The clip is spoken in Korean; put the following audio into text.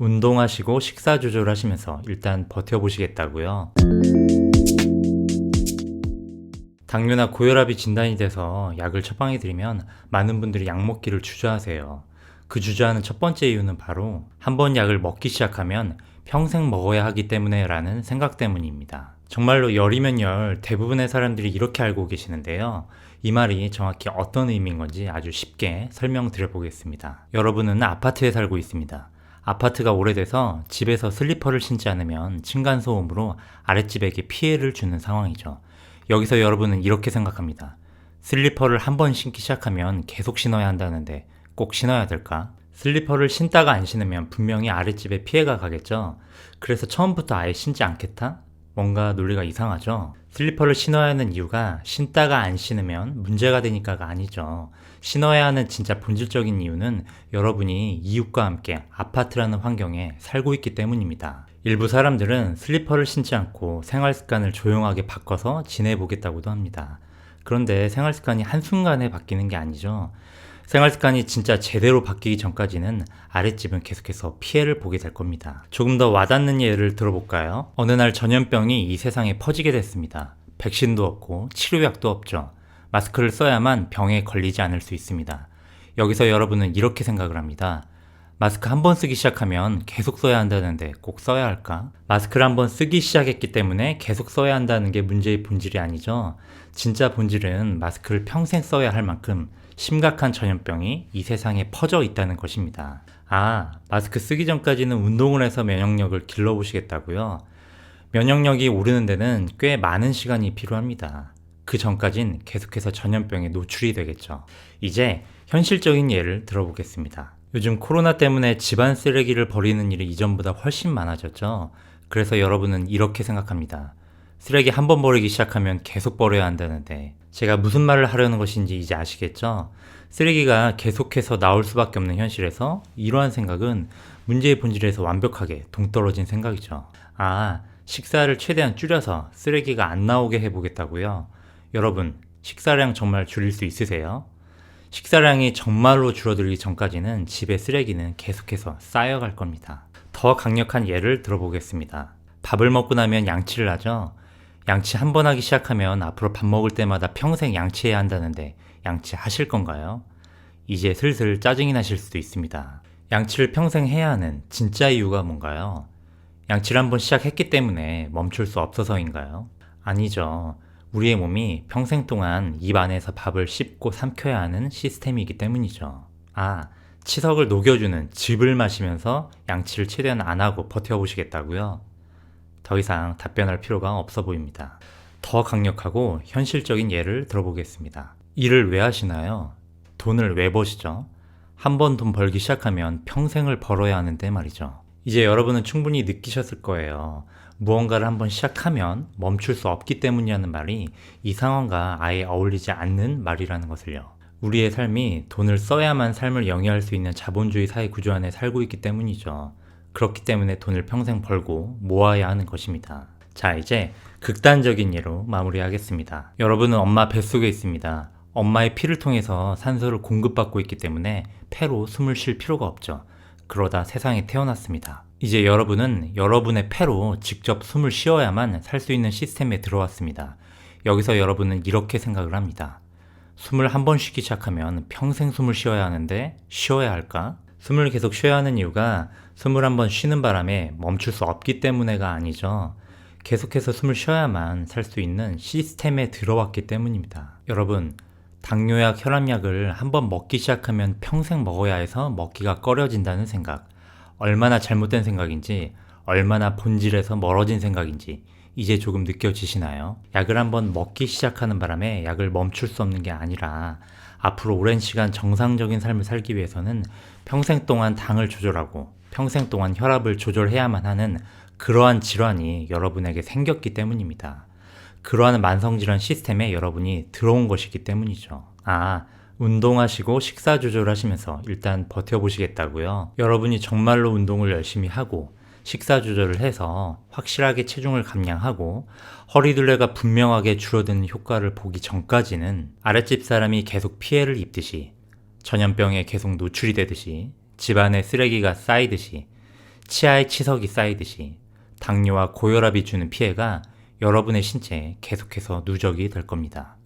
운동하시고 식사 조절하시면서 일단 버텨보시겠다고요? 당뇨나 고혈압이 진단이 돼서 약을 처방해드리면 많은 분들이 약 먹기를 주저하세요. 그 주저하는 첫 번째 이유는 바로 한 번 약을 먹기 시작하면 평생 먹어야 하기 때문에 라는 생각 때문입니다. 정말로 열이면 열, 대부분의 사람들이 이렇게 알고 계시는데요. 이 말이 정확히 어떤 의미인 건지 아주 쉽게 설명드려 보겠습니다. 여러분은 아파트에 살고 있습니다. 아파트가 오래돼서 집에서 슬리퍼를 신지 않으면 층간소음으로 아랫집에게 피해를 주는 상황이죠. 여기서 여러분은 이렇게 생각합니다. 슬리퍼를 한 번 신기 시작하면 계속 신어야 한다는데 꼭 신어야 될까? 슬리퍼를 신다가 안 신으면 분명히 아랫집에 피해가 가겠죠? 그래서 처음부터 아예 신지 않겠다? 뭔가 논리가 이상하죠? 슬리퍼를 신어야 하는 이유가 신다가 안 신으면 문제가 되니까가 아니죠. 신어야 하는 진짜 본질적인 이유는 여러분이 이웃과 함께 아파트라는 환경에 살고 있기 때문입니다. 일부 사람들은 슬리퍼를 신지 않고 생활 습관을 조용하게 바꿔서 지내보겠다고도 합니다. 그런데 생활 습관이 한순간에 바뀌는 게 아니죠. 생활 습관이 진짜 제대로 바뀌기 전까지는 아랫집은 계속해서 피해를 보게 될 겁니다. 조금 더 와닿는 예를 들어볼까요? 어느 날 전염병이 이 세상에 퍼지게 됐습니다. 백신도 없고 치료약도 없죠. 마스크를 써야만 병에 걸리지 않을 수 있습니다. 여기서 여러분은 이렇게 생각을 합니다. 마스크 한 번 쓰기 시작하면 계속 써야 한다는데 꼭 써야 할까? 마스크를 한 번 쓰기 시작했기 때문에 계속 써야 한다는 게 문제의 본질이 아니죠. 진짜 본질은 마스크를 평생 써야 할 만큼 심각한 전염병이 이 세상에 퍼져 있다는 것입니다. 마스크 쓰기 전까지는 운동을 해서 면역력을 길러보시겠다고요? 면역력이 오르는 데는 꽤 많은 시간이 필요합니다. 그 전까진 계속해서 전염병에 노출이 되겠죠. 이제 현실적인 예를 들어보겠습니다. 요즘 코로나 때문에 집안 쓰레기를 버리는 일이 이전보다 훨씬 많아졌죠. 그래서 여러분은 이렇게 생각합니다. 쓰레기 한 번 버리기 시작하면 계속 버려야 한다는데 제가 무슨 말을 하려는 것인지 이제 아시겠죠? 쓰레기가 계속해서 나올 수밖에 없는 현실에서 이러한 생각은 문제의 본질에서 완벽하게 동떨어진 생각이죠. 식사를 최대한 줄여서 쓰레기가 안 나오게 해보겠다고요? 여러분, 식사량 정말 줄일 수 있으세요? 식사량이 정말로 줄어들기 전까지는 집에 쓰레기는 계속해서 쌓여갈 겁니다. 더 강력한 예를 들어보겠습니다. 밥을 먹고 나면 양치를 하죠? 양치 한 번 하기 시작하면 앞으로 밥 먹을 때마다 평생 양치해야 한다는데 양치하실 건가요? 이제 슬슬 짜증이 나실 수도 있습니다. 양치를 평생 해야 하는 진짜 이유가 뭔가요? 양치를 한번 시작했기 때문에 멈출 수 없어서인가요? 아니죠. 우리의 몸이 평생 동안 입 안에서 밥을 씹고 삼켜야 하는 시스템이기 때문이죠. 치석을 녹여주는 즙을 마시면서 양치를 최대한 안 하고 버텨보시겠다고요? 더 이상 답변할 필요가 없어 보입니다. 더 강력하고 현실적인 예를 들어보겠습니다. 일을 왜 하시나요? 돈을 왜 버시죠? 한 번 돈 벌기 시작하면 평생을 벌어야 하는데 말이죠. 이제 여러분은 충분히 느끼셨을 거예요. 무언가를 한번 시작하면 멈출 수 없기 때문이라는 말이 이 상황과 아예 어울리지 않는 말이라는 것을요. 우리의 삶이 돈을 써야만 삶을 영위할 수 있는 자본주의 사회 구조 안에 살고 있기 때문이죠. 그렇기 때문에 돈을 평생 벌고 모아야 하는 것입니다. 자, 이제 극단적인 예로 마무리하겠습니다. 여러분은 엄마 뱃속에 있습니다. 엄마의 피를 통해서 산소를 공급받고 있기 때문에 폐로 숨을 쉴 필요가 없죠. 그러다 세상에 태어났습니다. 이제 여러분은 여러분의 폐로 직접 숨을 쉬어야만 살 수 있는 시스템에 들어왔습니다. 여기서 여러분은 이렇게 생각을 합니다. 숨을 한 번 쉬기 시작하면 평생 숨을 쉬어야 하는데 쉬어야 할까? 숨을 계속 쉬어야 하는 이유가 숨을 한번 쉬는 바람에 멈출 수 없기 때문에가 아니죠. 계속해서 숨을 쉬어야만 살 수 있는 시스템에 들어왔기 때문입니다. 여러분, 당뇨약, 혈압약을 한번 먹기 시작하면 평생 먹어야 해서 먹기가 꺼려진다는 생각, 얼마나 잘못된 생각인지, 얼마나 본질에서 멀어진 생각인지 이제 조금 느껴지시나요? 약을 한번 먹기 시작하는 바람에 약을 멈출 수 없는 게 아니라 앞으로 오랜 시간 정상적인 삶을 살기 위해서는 평생 동안 당을 조절하고 평생 동안 혈압을 조절해야만 하는 그러한 질환이 여러분에게 생겼기 때문입니다. 그러한 만성질환 시스템에 여러분이 들어온 것이기 때문이죠. 운동하시고 식사 조절하시면서 일단 버텨보시겠다고요? 여러분이 정말로 운동을 열심히 하고 식사 조절을 해서 확실하게 체중을 감량하고 허리둘레가 분명하게 줄어드는 효과를 보기 전까지는 아랫집 사람이 계속 피해를 입듯이 전염병에 계속 노출이 되듯이 집안에 쓰레기가 쌓이듯이 치아에 치석이 쌓이듯이 당뇨와 고혈압이 주는 피해가 여러분의 신체에 계속해서 누적이 될 겁니다.